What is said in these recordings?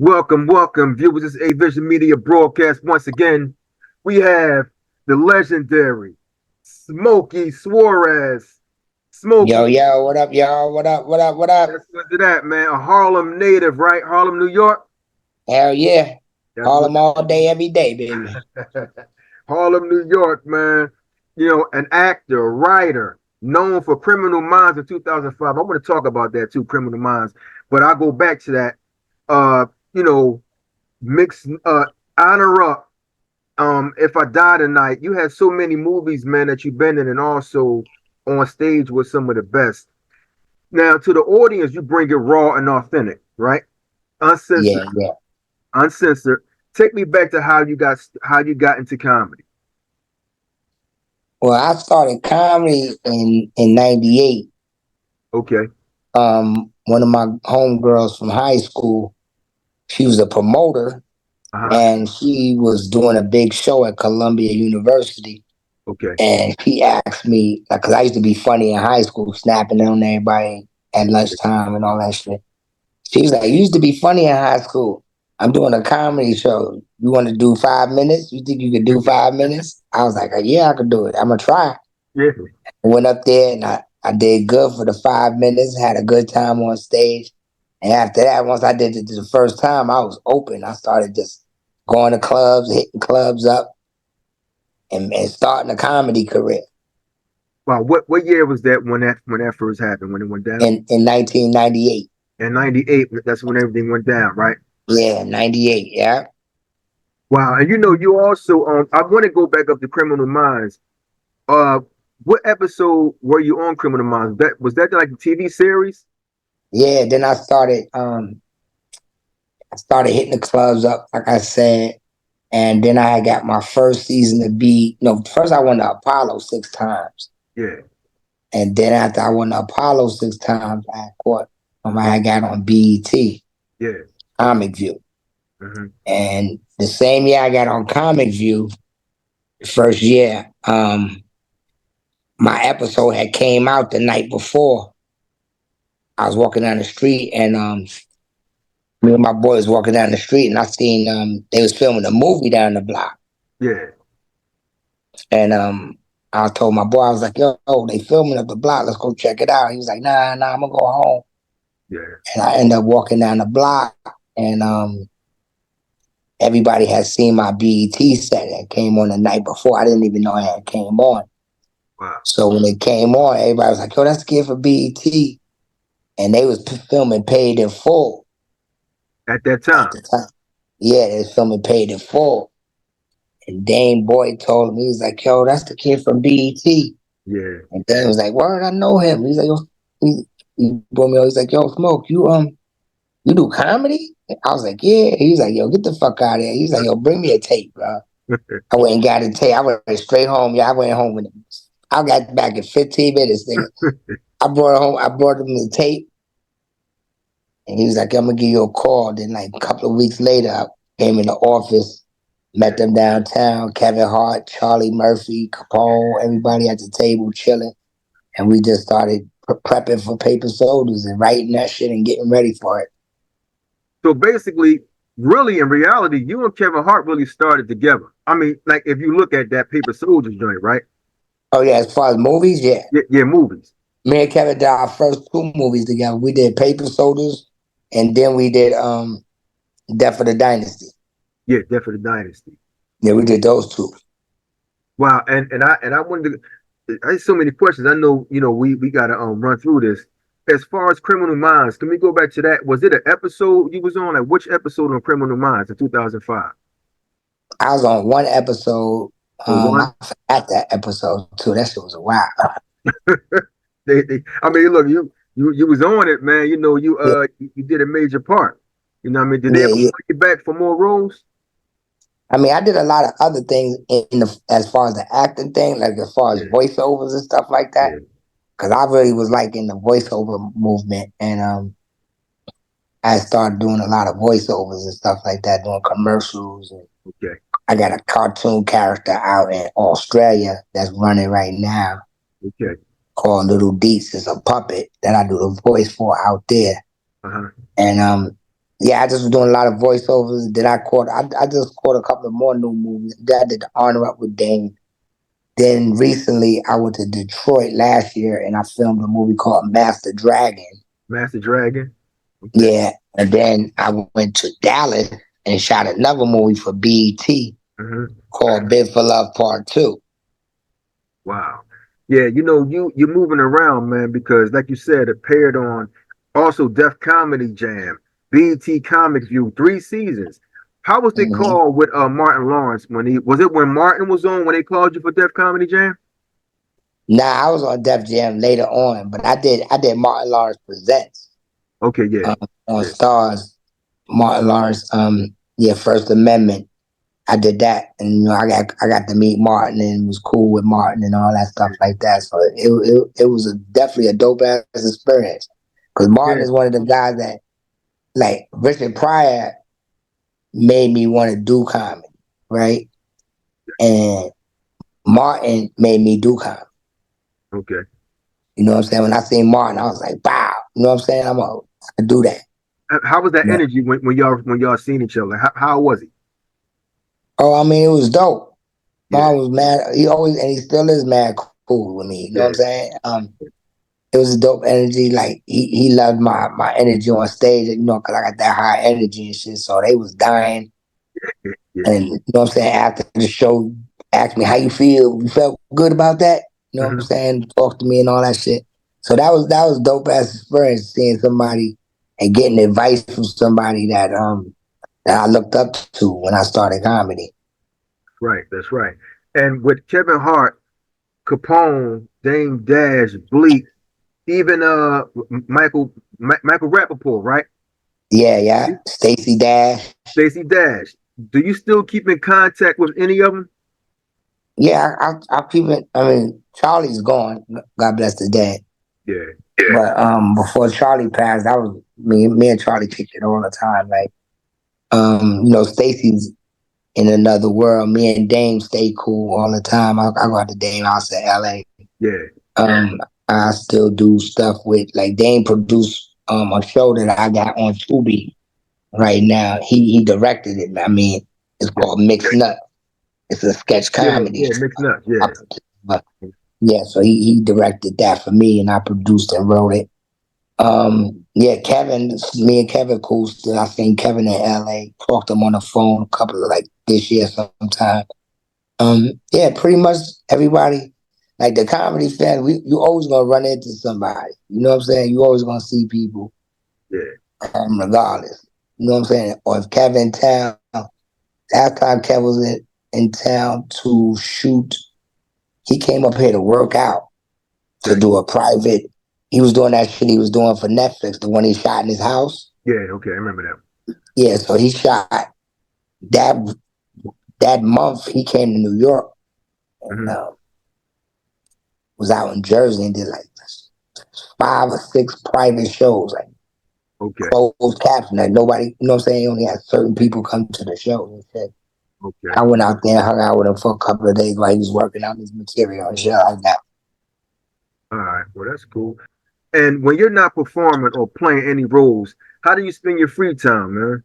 Welcome, viewers. This is A Vision Media broadcast. Once again, we have the legendary Smokey Suarez. Yo, Smokey, yo, what up, y'all? What up, what up, what up? that's what to that, man. A Harlem native, right? Harlem, New York. Hell yeah. That's what Harlem all day, every day, baby. Harlem, New York, man. An actor, writer, known for Criminal Minds in 2005. I want to talk about that too, Criminal Minds. But I'll go back to that. Uh, you know, mix honor up. If I Die Tonight, you had so many movies, man, that you've been in, and also on stage with some of the best. Now, to the audience, you bring it raw and authentic, right? Uncensored, Yeah, yeah. uncensored. Take me back to how you got into comedy. Well, I started comedy in '98. Okay. One of my homegirls from high school, she was a promoter Uh-huh. and she was doing a big show at Columbia University. Okay. And she asked me, like, cause I used to be funny in high school, snapping on everybody at lunchtime and all that shit. She was like, "You used to be funny in high school. I'm doing a comedy show. You want to do 5 minutes? You think you could do 5 minutes?" I was like, "Yeah, I could do it. I'm going to try." Yeah. I went up there and I did good for the 5 minutes, had a good time on stage. And after that, once I did it the first time, I was open. I started just going to clubs, hitting clubs up, and starting a comedy career Wow. What year was that when that first happened? When it went down? in 1998. In '98. That's when everything went down, right? Yeah, 98. Yeah. Wow. And you also I want to go back up to Criminal Minds. Uh, what episode were you on Criminal Minds? That was that like a TV series? Yeah, then I started hitting the clubs up, like I said, and then I got my first season to be. No, first I won the Apollo 6 times, Yeah, and then after I won the Apollo 6 times, I got on BET, yeah. Comic View, Hmm. and the same year I got on Comic View, the first year, my episode had came out the night before. I was walking down the street, and me and my boys walking down the street, and I seen they was filming a movie down the block. Yeah, And I told my boy, I was like, "Yo, they filming up the block. Let's go check it out." He was like, "Nah, I'm gonna go home." yeah. And I ended up walking down the block, and everybody had seen my BET set that came on the night before. I didn't even know it had came on. Wow. So when it came on, everybody was like, "Yo, that's the kid for BET," and they was filming Paid in Full At that at time. the time. Yeah, they was filming Paid in Full. And Dane Boy told me, he's like, "Yo, that's the kid from BET." Yeah. And Dane was like, "Word, I know him." He's like, "Yo," he brought me. He's like, "Yo, Smoke, you do comedy?" I was like, "Yeah." He's like, "Yo, get the fuck out of here." He's like, "Yo, bring me a tape, bro." I went and got a tape. I went straight home. Yeah, I went home with him. I got back in 15 minutes, nigga. I brought it home. I brought him the tape, and he was like, "I'm gonna give you a call." Then, like a couple of weeks later, I came in the office, met Yeah. them downtown. Kevin Hart, Charlie Murphy, Capone, everybody at the table chilling. And we just started prepping for Paper Soldiers and writing that shit and getting ready for it. So basically, really in reality, you and Kevin Hart really started together. I mean, like if you look at that Paper Soldiers joint, right? Oh yeah, as far as movies, yeah. Yeah, yeah, movies. Me and Kevin did our first two movies together. We did Paper Soldiers, and then we did Death of the Dynasty. Yeah, Death of the Dynasty. Yeah, we did those two. Wow. And I wanted to. I have so many questions. I know we gotta run through this. As far as Criminal Minds, can we go back to that? Was it an episode you was on? Like which episode on Criminal Minds in 2005? I was on one episode. On I one? forgot that episode too. That shit was a while. I mean, look, you was on it, man. Yeah, You did a major part. You know what I mean? Did they yeah, ever yeah. bring you back for more roles? I mean, I did a lot of other things as far as the acting thing, like as far as Yeah, voiceovers and stuff like that. yeah. Because I really was like in the voiceover movement, and I started doing a lot of voiceovers and stuff like that, doing commercials. And Okay, I got a cartoon character out in Australia that's running right now okay. called Little Deets. It's a puppet that I do the voice for out there. Uh-huh. And Yeah, I just was doing a lot of voiceovers. Then I just caught a couple of more new movies. Then I did the Honor Up with Dane. Then recently I went to Detroit last year and I filmed a movie called Master Dragon. Master Dragon. Okay. Yeah, and then I went to Dallas and shot another movie for BET Hmm. called Bid for Love Part Two. Wow. Yeah, you're moving around, man, because like you said, appeared on also Def Comedy Jam, BET Comics View, 3 seasons. How was it Mm-hmm. called with Martin Lawrence when he was it when Martin was on when they called you for Def Comedy Jam? Nah, I was on Def Jam later on, but I did Martin Lawrence Presents Okay, yeah, on yeah, Stars. Martin Lawrence, yeah, First Amendment. I did that, and I got to meet Martin and was cool with Martin and all that stuff like that. So it was definitely a dope ass experience because Martin yeah. is one of the guys that like Richard Pryor made me want to do comedy, right? And Martin made me do comedy. Okay. You know what I'm saying? When I seen Martin, I was like, wow. You know what I'm saying? I can do that. How was that You know? energy when y'all seen each other? How was he? Oh, I mean, it was dope. Yeah, Martin was mad. He always and he still is mad cool with me. You know what I'm yeah, saying? It was a dope energy. Like he loved my energy on stage, you know, because I got that high energy and shit. So they was dying. yeah, yeah. And you know what I'm saying? After the show, asked me how you feel. You felt good about that? You know what I'm Hmm. saying? Talk to me and all that shit. So that was dope ass experience seeing somebody and getting advice from somebody that I looked up to when I started comedy. Right, that's right. And with Kevin Hart, Capone, Dame Dash, Bleak, even Michael Rappaport, right? Yeah, yeah. Stacey Dash. Stacey Dash. Do you still keep in contact with any of them? Yeah, I'll keep it. I mean, Charlie's gone. God bless the dead. Yeah, But before Charlie passed, I was me and Charlie kicked it all the time. Like you know, Stacy's in another world. Me and Dame stay cool all the time. I go out to Dame house in LA. yeah, I still do stuff with like Dame produced a show that I got on Tubi right now. He directed it. I mean, it's yeah, called Mixed Nut. It's a sketch yeah, comedy. yeah. Mixed nuts. Yeah. But yeah, so he directed that for me, and I produced and wrote it. Yeah, Kevin, me and Kevin cool still. I seen Kevin in LA, talked to him on the phone a couple of like this year sometime. Yeah, pretty much everybody, like the comedy fan, you always gonna run into somebody. You know what I'm saying? You always gonna see people, Yeah. regardless. You know what I'm saying? Or if Kevin in town, last time Kevin was in town to shoot, he came up here to work out to Okay. do a private. He was doing that shit he was doing for Netflix, the one he shot in his house. Yeah. Okay. I remember that. Yeah, so he shot that that month. He came to New York and Hmm. was out in Jersey and did like 5 or 6 private shows, like Okay. closed caption. Like nobody, you know what I'm saying? He only had certain people come to the show and shit. Okay. I went out there and hung out with him for a couple of days while he was working on his material and shit like that. All right. Well, that's cool. And when you're not performing or playing any roles, how do you spend your free time, man?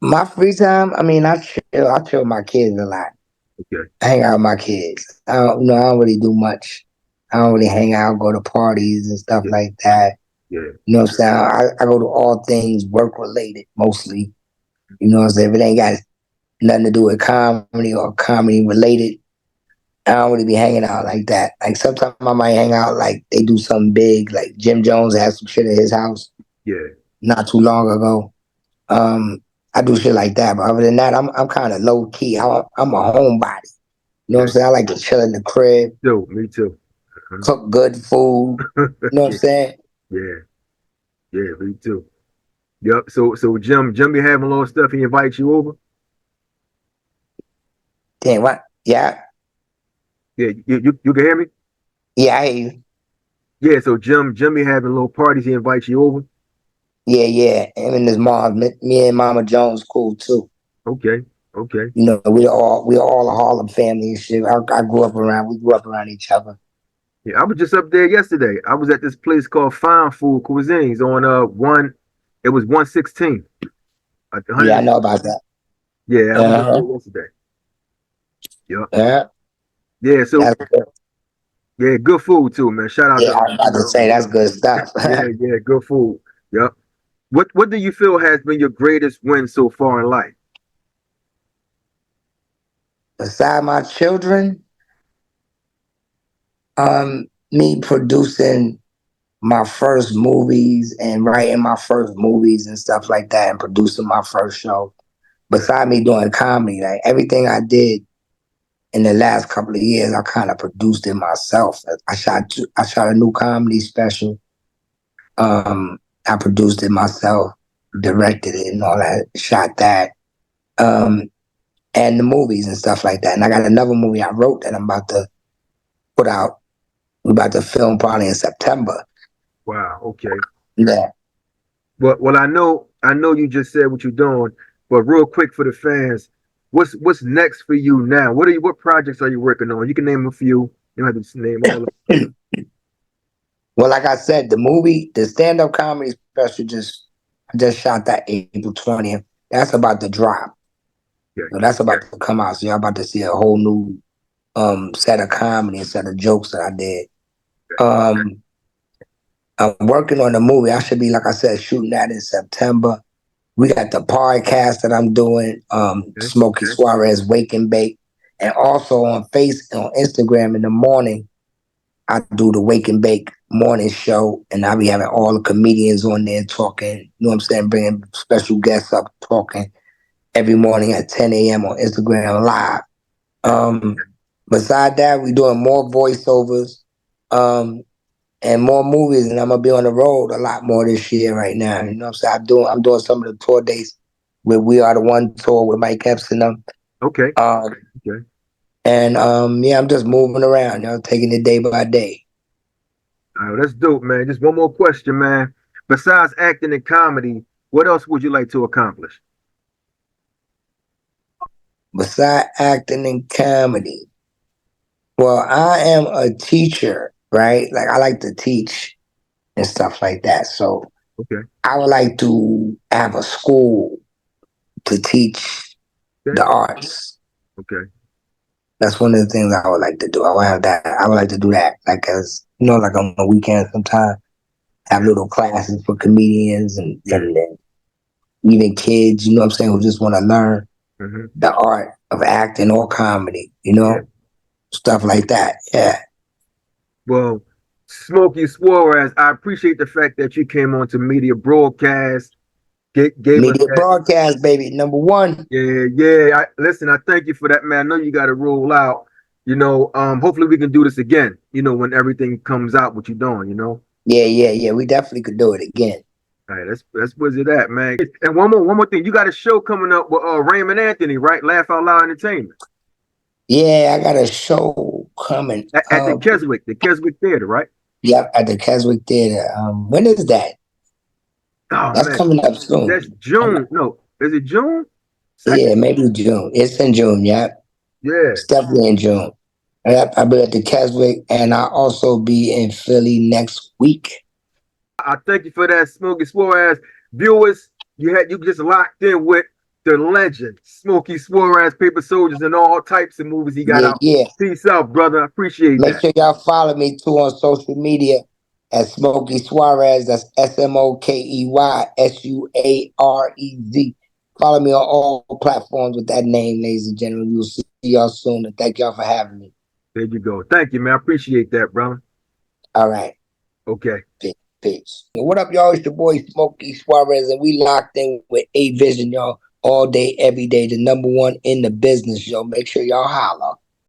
My free time, I mean, I chill with my kids a lot. Okay. I hang out with my kids. I don't really do much. I don't really hang out, go to parties and stuff Yeah. like that. Yeah. You know what I'm saying? I go to all things work related mostly. You know what I'm saying? If it ain't got nothing to do with comedy or comedy related, I don't really be hanging out like that. Like sometimes I might hang out like they do something big, like Jim Jones has some shit at his house Yeah. not too long ago. Um, I do shit like that, but other than that, I'm kind of low key. I'm a homebody. You know what I'm Okay. saying? I like to chill in the crib, Too. Me too. Mhm. cook good food. You know what I'm Yeah. saying? Yeah. Yeah. Me too. Yep. So Jim be having a little stuff. He invites you over. Damn, what? Yeah, Yeah. You can hear me. yeah, I hear you. Yeah. So Jim be having little parties. He invites you over. Yeah, yeah. Him and his mom, me and Mama Jones, cool too. Okay. Okay. You know, we all a Harlem family and shit. I grew up around. We grew up around each other. Yeah. I was just up there yesterday. I was at this place called Fine Food Cuisines on 1. It was 116. Yeah, I know about that. Yeah, I was just Uh-huh. there yesterday. Yep. Yeah, Yeah. So that's good. yeah, good food too, man. Shout out Yeah, to I was about to say that's good stuff. yeah, good food. Yep. What do you feel has been your greatest win so far in life? Beside my children, me producing my first movies and writing my first movies and stuff like that, and producing my first show. Beside me doing comedy, like everything I did in the last couple of years, I kind of produced it myself. I shot a new comedy special. I produced it myself, directed it and all that, shot that, um, and the movies and stuff like that. And I got another movie I wrote that I'm about to put out. We're about to film probably in September. Wow. Okay. Yeah. Well, I know you just said what you're doing, but real quick for the fans, what's next for you now? What projects are you working on? You can name a few. You don't have to name all of Well, like I said, the stand-up comedy special I just shot that April 20th. That's about to drop. them. So that's about to come out. So y'all about to see a whole new set of comedy and set of jokes that I did. Um, I'm working on the movie. I should be, like I said, shooting that in September. We got the podcast that I'm doing, Okay. Smokey Suarez Wake and Bake. And also on Instagram in the morning, I do the Wake and Bake morning show, and I'll be having all the comedians on there talking, you know what I'm saying, bringing special guests up talking every morning at 10 a.m. on Instagram Live. Beside that, we're doing more voiceovers and more movies, and I'm gonna be on the road a lot more this year right now. You know what I'm saying? I'm doing some of the tour dates with We Are the One tour with Mike Epps and them. Okay. Okay. And yeah, I'm just moving around, taking it day by day. All right, that's dope, man. Just one more question, man. Besides acting and comedy, what else would you like to accomplish? Beside acting and comedy, well, I am a teacher, right? Like I like to teach and stuff like that. So Okay. I would like to have a school to teach Okay. the arts. Okay. That's one of the things I would like to do. I would have that. I would like to do that, like as like on the weekend sometime, have Yeah. little classes for comedians and, Yeah. and even kids, you know what I'm saying, who just want to learn Hmm. the art of acting or comedy, Yeah. stuff like that. Yeah. Well, Smokey Suarez, I appreciate the fact that you came on to media broadcast, gave us Media that. broadcast, baby, number one. Yeah, yeah. Listen, I thank you for that, man. I know you got to roll out. Hopefully we can do this again. When everything comes out, what you're doing. Yeah. We definitely could do it again. All right, that's where's it at, man. And one more thing. You got a show coming up with Raymond Anthony, right? Laugh Out Loud Entertainment Yeah, I got a show coming at up. the Keswick Theater, right? Yep, at the Keswick Theater. When is that? Oh That's man, coming up soon. that's June. No, is it June? Yeah, Second? maybe June. It's in June, yep. Yeah. It's definitely in June. Yep, I'll be at the Keswick, and I'll also be in Philly next week. I thank you for that, Smokey Suarez. Viewers, you just locked in with the legend, Smokey Suarez, Paper Soldiers, and all types of movies he got out. Yeah. Peace out, brother. I appreciate Make that. sure y'all follow me too on social media at Smokey Suarez. That's SmokeySuarez. Follow me on all platforms with that name, ladies and gentlemen. We'll see y'all soon, and thank y'all for having me. There you go. Thank you, man. I appreciate that, brother. All right. Okay. Peace. What up, y'all? It's your boy Smokey Suarez, and we locked in with A Vision, y'all, all day, every day. The number one in the business, y'all. Make sure y'all holler.